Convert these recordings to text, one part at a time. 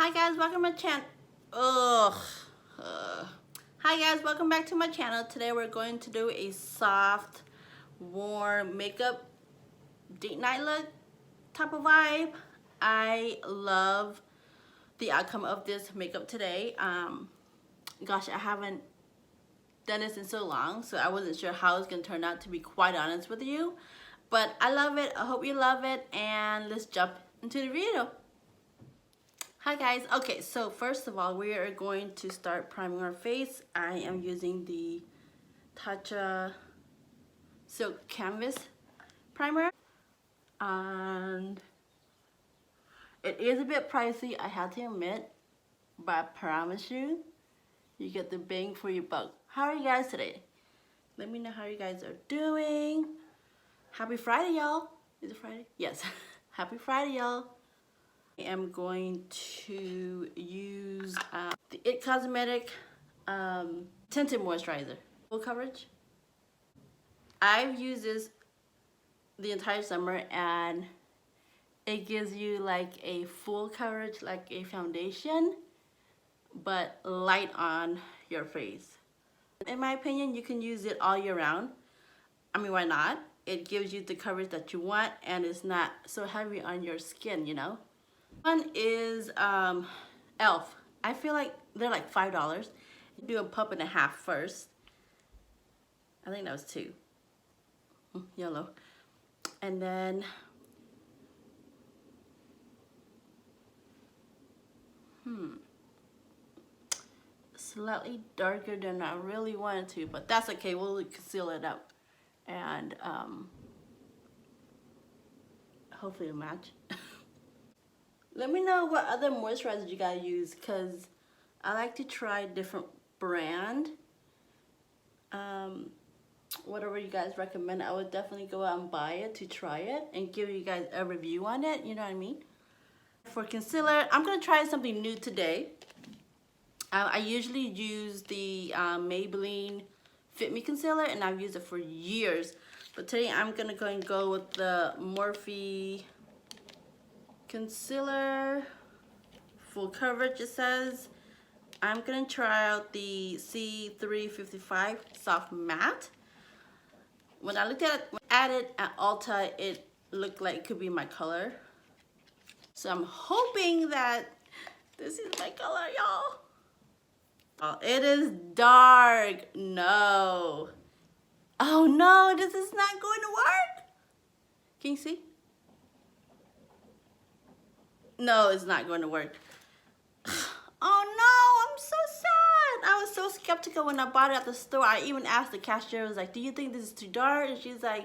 Hi guys, welcome to my channel. Hi guys, welcome back to my channel. Today we're going to do a soft, warm makeup date night look type of vibe. I love the outcome of this makeup today. Gosh, I haven't done this in so long, so I wasn't sure how it's gonna turn out, to be quite honest with you. But I love it. I hope you love it, and let's jump into the video. Hi guys. Okay, so first of all, we are going to start priming our face. I am using the Tatcha Silk Canvas primer, and it is a bit pricey, I have to admit, but I promise you, you get the bang for your buck. How are you guys today? Let me know how you guys are doing. Happy Friday, y'all. Is it Friday? Yes. Happy Friday, y'all. I am going to use the It Cosmetic tinted moisturizer, full coverage. I've used this the entire summer, and it gives you like a full coverage, like a foundation, but light on your face. In my opinion, you can use it all year round. I mean, why not? It gives you the coverage that you want, and it's not so heavy on your skin, you know. One is e.l.f. I feel like they're like $5. Do a pump and a half first. I think that was two. Yellow. And then slightly darker than I really wanted to, but that's okay. We'll conceal it up, and hopefully it'll match. Let me know what other moisturizers you guys use, because I like to try different brand. Whatever you guys recommend, I would definitely go out and buy it to try it and give you guys a review on it, you know what I mean? For concealer, I'm going to try something new today. I usually use the Maybelline Fit Me Concealer, and I've used it for years. But today I'm going to go with the Morphe Concealer, full coverage it says. I'm going to try out the C355 Soft Matte. When I looked at it at Ulta, it looked like it could be my color. So I'm hoping that this is my color, y'all. Oh, it is dark. No. Oh no, this is not going to work. Can you see? No, it's not going to work. Oh no, I'm so sad. I was so skeptical when I bought it at the store. I even asked the cashier, I was like, do you think this is too dark? And she's like,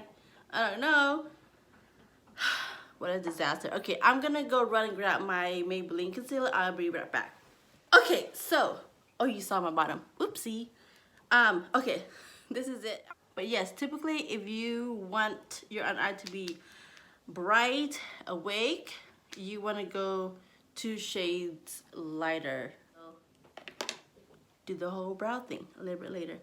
I don't know. What a disaster. Okay, I'm gonna go run and grab my Maybelline concealer. I'll be right back. Okay, so, oh, you saw my bottom. Oopsie. Okay, this is it. But yes, typically if you want your under eye to be bright, awake, you want to go 2 shades lighter. Do the whole brow thing a little bit later.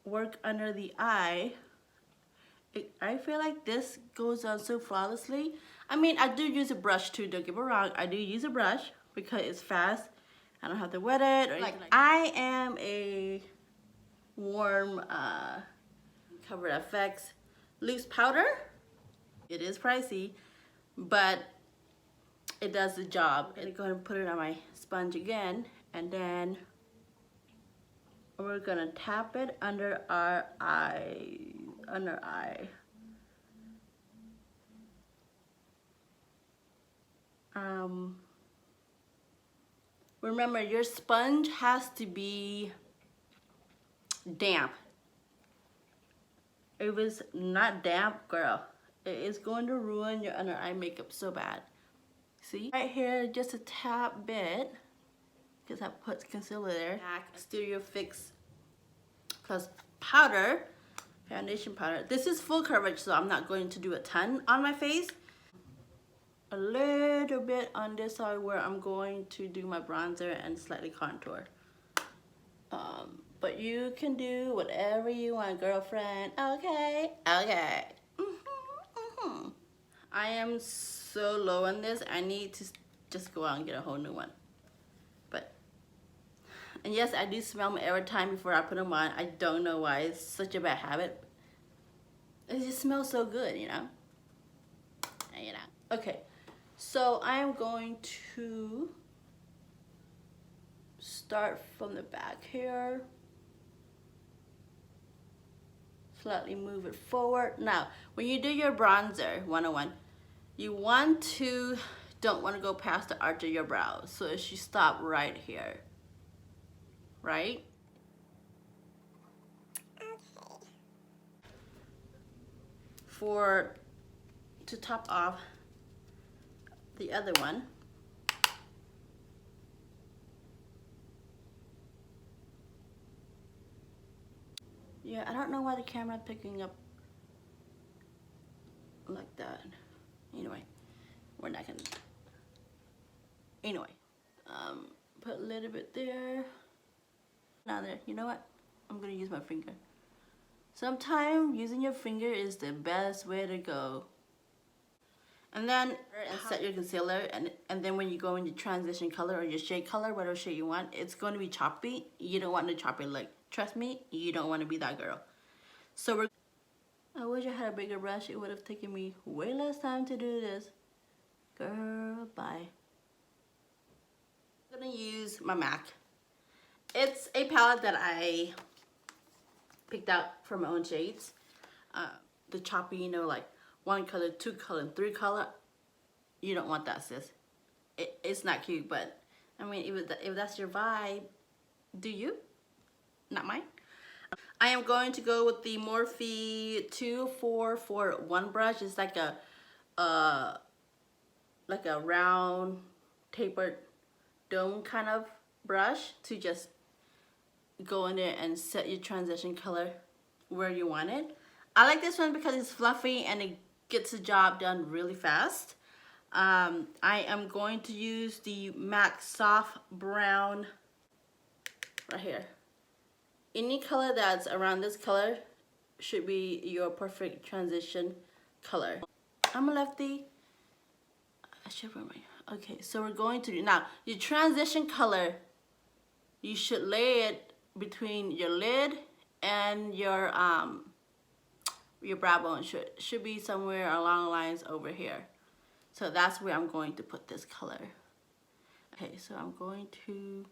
Work under the eye. I feel like this goes on so flawlessly. I mean, I do use a brush too, don't get me wrong. I do use a brush because it's fast. I don't have to wet it or anything. Like I am a warm Cover FX loose powder. It is pricey, but it does the job. I'm gonna go ahead and put it on my sponge again, and then we're gonna tap it under our eye. Remember, your sponge has to be damp. If it's not damp, girl, it is going to ruin your under eye makeup so bad. See? Right here, just a tad bit, because I put concealer there. Studio Fix Plus powder, foundation powder. This is full coverage, so I'm not going to do a ton on my face. A little bit on this side where I'm going to do my bronzer and slightly contour. But you can do whatever you want, girlfriend. Okay, okay. I am so low on this. I need to just go out and get a whole new one. But, and yes, I do smell them every time before I put them on. I don't know why. It's such a bad habit. It just smells so good, you know? Okay, so I am going to start from the back here. Slightly move it forward. Now, when you do your bronzer 101, you don't want to go past the arch of your brow. So it should stop right here, right? Okay. To top off the other one, yeah, I don't know why the camera picking up like that. Anyway, we're not gonna. Anyway, put a little bit there. Now there. You know what? I'm gonna use my finger. Sometimes using your finger is the best way to go. And then set your concealer, and then when you go into transition color or your shade color, whatever shade you want, it's going to be choppy. You don't want a choppy look. Trust me, you don't want to be that girl. So I wish I had a bigger brush. It would have taken me way less time to do this. Girl, bye. I'm going to use my MAC. It's a palette that I picked out for my own shades. The choppy, you know, like 1 color, 2 color, 3 color. You don't want that, sis. It's not cute, but I mean, if that's your vibe, do you? Not mine. I am going to go with the Morphe 2441 brush. It's like a round tapered dome kind of brush to just go in there and set your transition color where you want it. I like this one because it's fluffy and it gets the job done really fast. I am going to use the MAC Soft Brown right here. Any color that's around this color should be your perfect transition color. I'm a lefty. I should wear my, okay, so we're going to do, now your transition color, you should lay it between your lid and your brow bone. Should be somewhere along the lines over here. So that's where I'm going to put this color. Okay, so I'm going to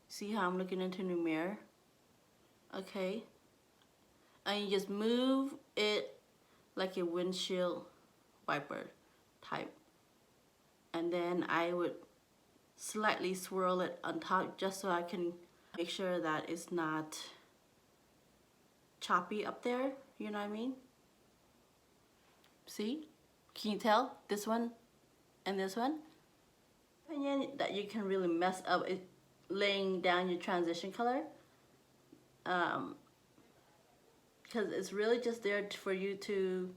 see how I'm looking into the mirror. Okay, and you just move it like a windshield wiper type, and then I would slightly swirl it on top just so I can make sure that it's not choppy up there, you know what I mean? See? Can you tell? This one and this one? Opinion that you can really mess up is laying down your transition color. Because it's really just there for you to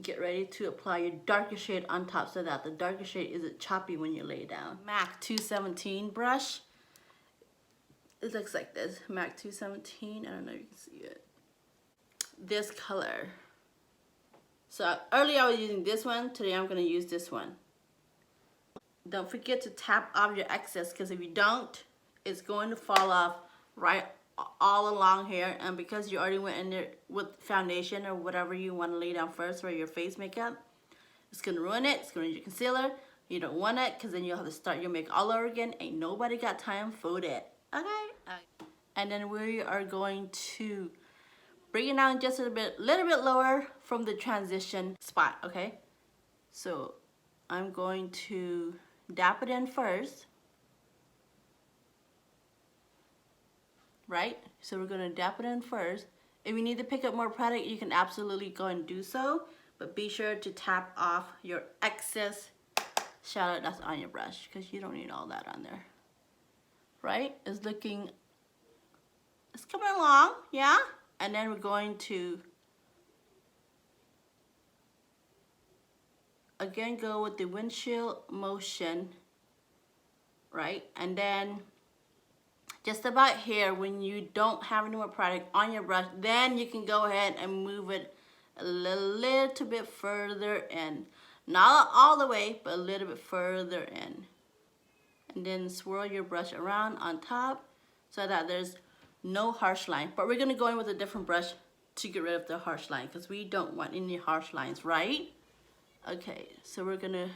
get ready to apply your darker shade on top so that the darker shade isn't choppy when you lay it down. MAC 217 brush. It looks like this. MAC 217. I don't know if you can see it. This color. So earlier I was using this one. Today I'm going to use this one. Don't forget to tap off your excess, because if you don't, it's going to fall off right all along here. And because you already went in there with foundation or whatever you want to lay down first for your face makeup, it's going to ruin it. It's going to ruin your concealer. You don't want it, because then you'll have to start your makeup all over again. Ain't nobody got time for that. Okay? And then we are going to bring it down just a little bit lower from the transition spot, okay? So I'm going to dap it in first, right? So we're gonna dap it in first. If you need to pick up more product, you can absolutely go and do so, but be sure to tap off your excess shadow that's on your brush, because you don't need all that on there, right? It's coming along, yeah? And then we're going to again go with the windshield motion, right? And then just about here, when you don't have any more product on your brush, then you can go ahead and move it a little bit further in. Not all the way, but a little bit further in. And then swirl your brush around on top so that there's no harsh line. But we're gonna go in with a different brush to get rid of the harsh line because we don't want any harsh lines, right? Okay, so we're gonna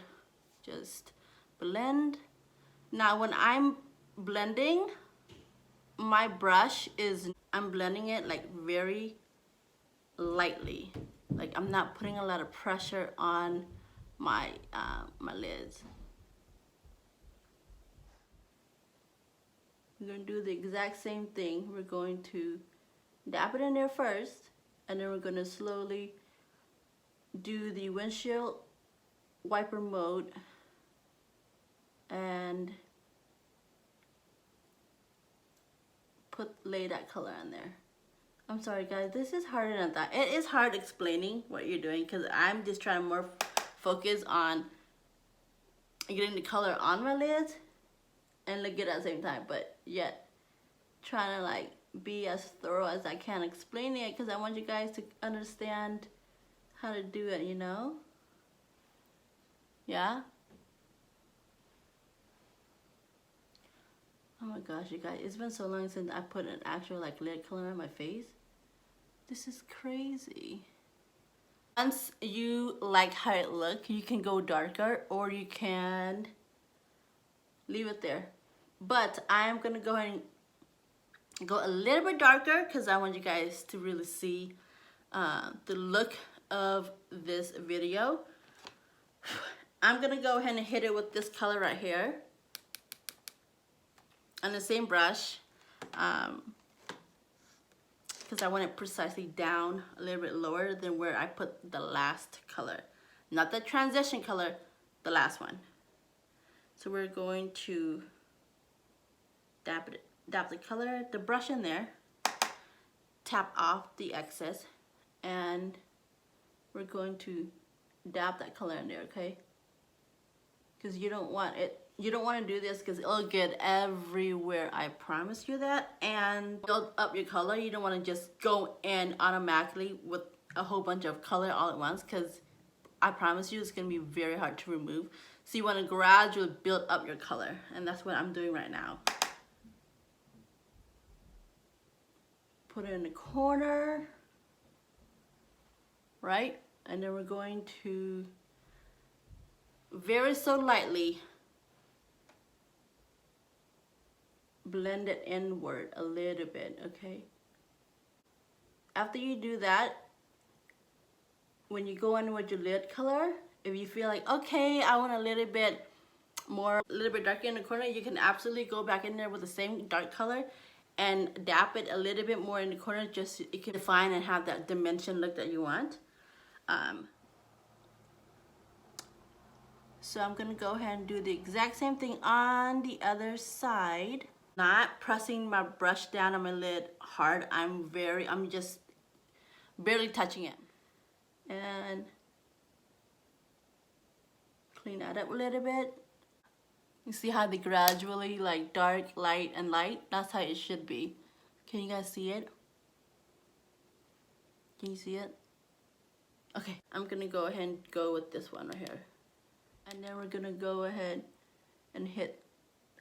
just blend. Now when I'm blending, my brush is, I'm blending it like very lightly. Like I'm not putting a lot of pressure on my my lids. We're going to do the exact same thing. We're going to dab it in there first, and then we're going to slowly do the windshield wiper mode and lay that color in there. I'm sorry guys, this is harder than that. It is hard explaining what you're doing because I'm just trying to more focus on getting the color on my lids and look good at the same time, but yet trying to like be as thorough as I can explaining it because I want you guys to understand how to do it, you know? Yeah? Oh my gosh, you guys, it's been so long since I put an actual like lid color on my face. This is crazy. Once you like how it looks, you can go darker or you can leave it there. But I'm gonna go ahead and go a little bit darker because I want you guys to really see the look of this video. I'm gonna go ahead and hit it with this color right here on the same brush because I want it precisely down a little bit lower than where I put the last color. Not the transition color, the last one. So we're going to dab the color, the brush in there, tap off the excess, and we're going to dab that color in there, okay? Because you don't want to do this because it'll get everywhere, I promise you that. And build up your color. You don't want to just go in automatically with a whole bunch of color all at once because I promise you it's going to be very hard to remove. So you want to gradually build up your color, and that's what I'm doing right now. Put it in the corner, right? And then we're going to very so lightly blend it inward a little bit, okay? After you do that, when you go in with your lid color, if you feel like, okay, I want a little bit darker in the corner, you can absolutely go back in there with the same dark color and dab it a little bit more in the corner, just so it can define and have that dimension look that you want. So I'm gonna go ahead and do the exact same thing on the other side. Not pressing my brush down on my lid hard. I'm just barely touching it. And clean that up a little bit. You see how they gradually like dark, light, and light? That's how it should be. Can you guys see it? Can you see it? Okay, I'm gonna go ahead and go with this one right here. And then we're gonna go ahead and hit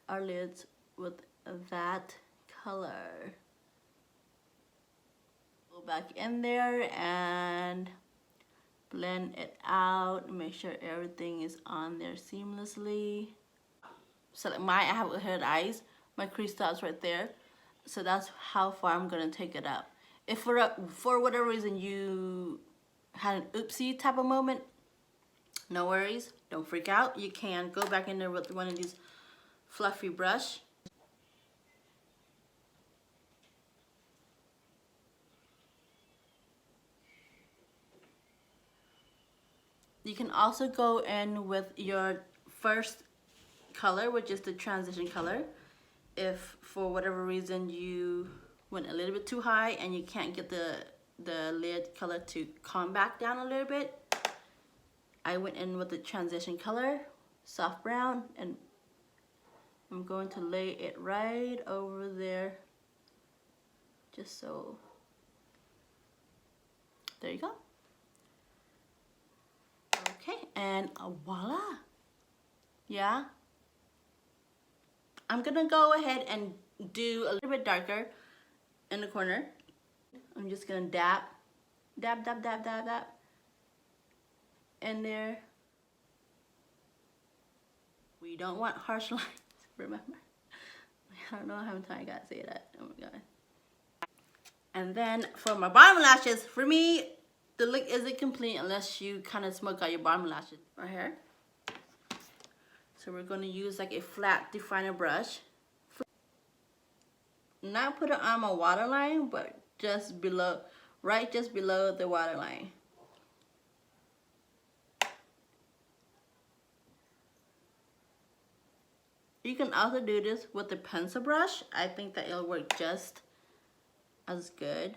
our lids with that color. Go back in there and blend it out. Make sure everything is on there seamlessly. So like I have hooded eyes. My crease stops right there. So that's how far I'm gonna take it up. If for whatever reason you had an oopsie type of moment, no worries, don't freak out. You can go back in there with one of these fluffy brush. You can also go in with your first color, which is the transition color. If for whatever reason you went a little bit too high and you can't get the lid color to calm back down a little bit, I went in with the transition color, soft brown, and I'm going to lay it right over there, just so. There you go. Okay, and voila. Yeah. I'm gonna go ahead and do a little bit darker in the corner. I'm just gonna dab, dab, dab, dab, dab, dab in there. We don't want harsh lines, remember? I don't know how many times I gotta say that. Oh my god. And then for my bottom lashes, for me, the look isn't complete unless you kind of smoke out your bottom lashes right here. So we're going to use like a flat definer brush. Not put it on my waterline, but just below, right just below the waterline. You can also do this with the pencil brush. I think that it'll work just as good.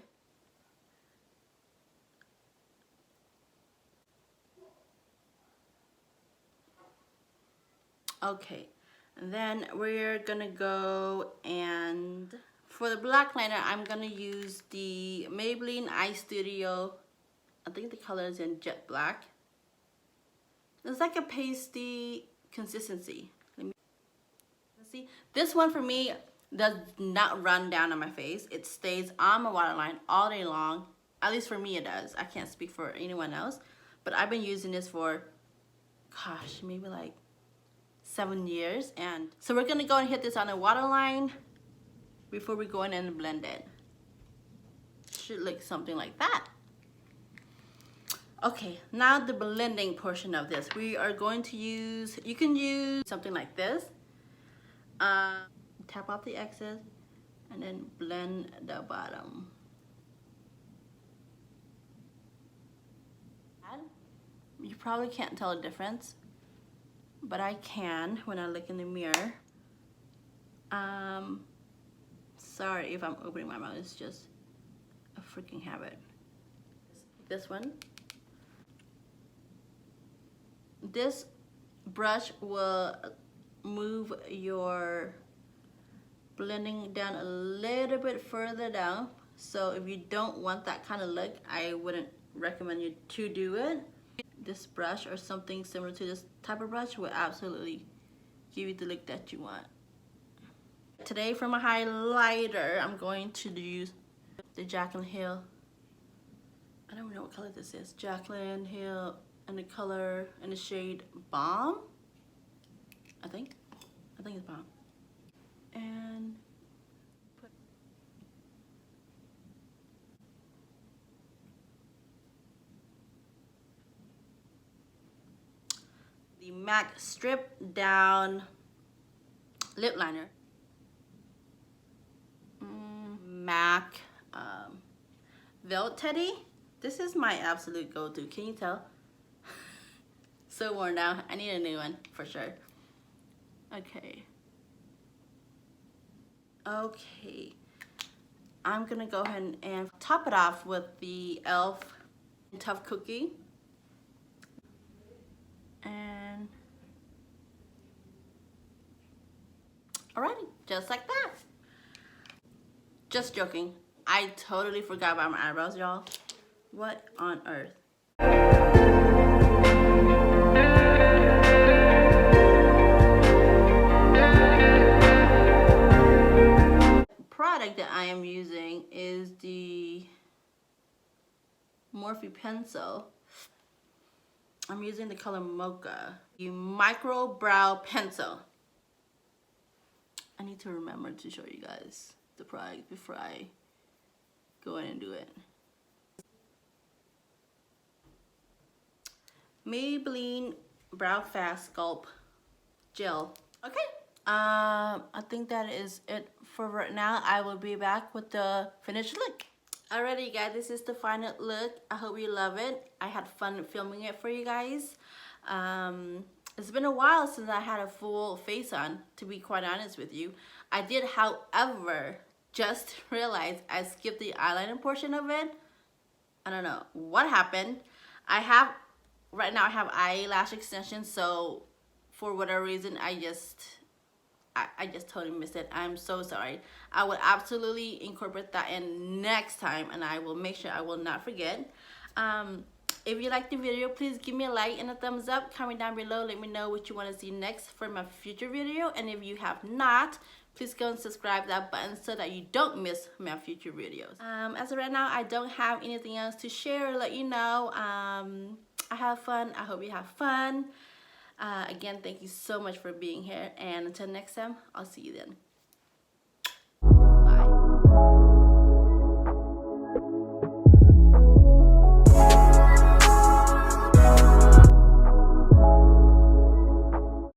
Okay, and then we're gonna go, and for the black liner, I'm gonna use the Maybelline Eye Studio. I think the color is in jet black. It's like a pasty consistency. Let me see. This one for me does not run down on my face. It stays on my waterline all day long. At least for me it does. I can't speak for anyone else, but I've been using this for, gosh, maybe like 7 years. And so we're gonna go and hit this on a waterline before we go in and blend it. Should look something like that. Okay, now the blending portion of this. We are going to use, you can use something like this. Tap off the excess and then blend the bottom. You probably can't tell a difference, but I can when I look in the mirror. Sorry if I'm opening my mouth, it's just a freaking habit. This one. This brush will move your blending down a little bit further down. So if you don't want that kind of look, I wouldn't recommend you to do it. This brush or something similar to this type of brush will absolutely give you the look that you want. Today for my highlighter, I'm going to use the Jaclyn Hill. I don't know what color this is. Jaclyn Hill and the color and the shade Balm. I think it's Balm. And put the MAC Strip Down Lip Liner. MAC Velvet Teddy. This is my absolute go-to. Can you tell? So worn down. I need a new one for sure. Okay. Okay. I'm gonna go ahead and top it off with the e.l.f. Tough Cookie. And alrighty, just like that. Just joking. I totally forgot about my eyebrows, y'all. What on earth? Product that I am using is the Morphe pencil. I'm using the color Mocha, the micro brow pencil. I need to remember to show you guys the product before I go in and do it. Maybelline Brow Fast Sculpt Gel. Okay. I think that is it for right now. I will be back with the finished look. Alrighty guys, this is the final look. I hope you love it. I had fun filming it for you guys. It's been a while since I had a full face on, to be quite honest with you. I did, however, just realize I skipped the eyeliner portion of it. I don't know what happened. Right now I have eyelash extensions, so for whatever reason I just totally missed it. I'm so sorry. I will absolutely incorporate that in next time, and I will make sure I will not forget. If you like the video, please give me a like and a thumbs up. Comment down below, let me know what you want to see next for my future video. And if you have not, please go and subscribe that button so that you don't miss my future videos. As of right now, I don't have anything else to share or let you know. I have fun. I hope you have fun. Again, thank you so much for being here. And until next time, I'll see you then.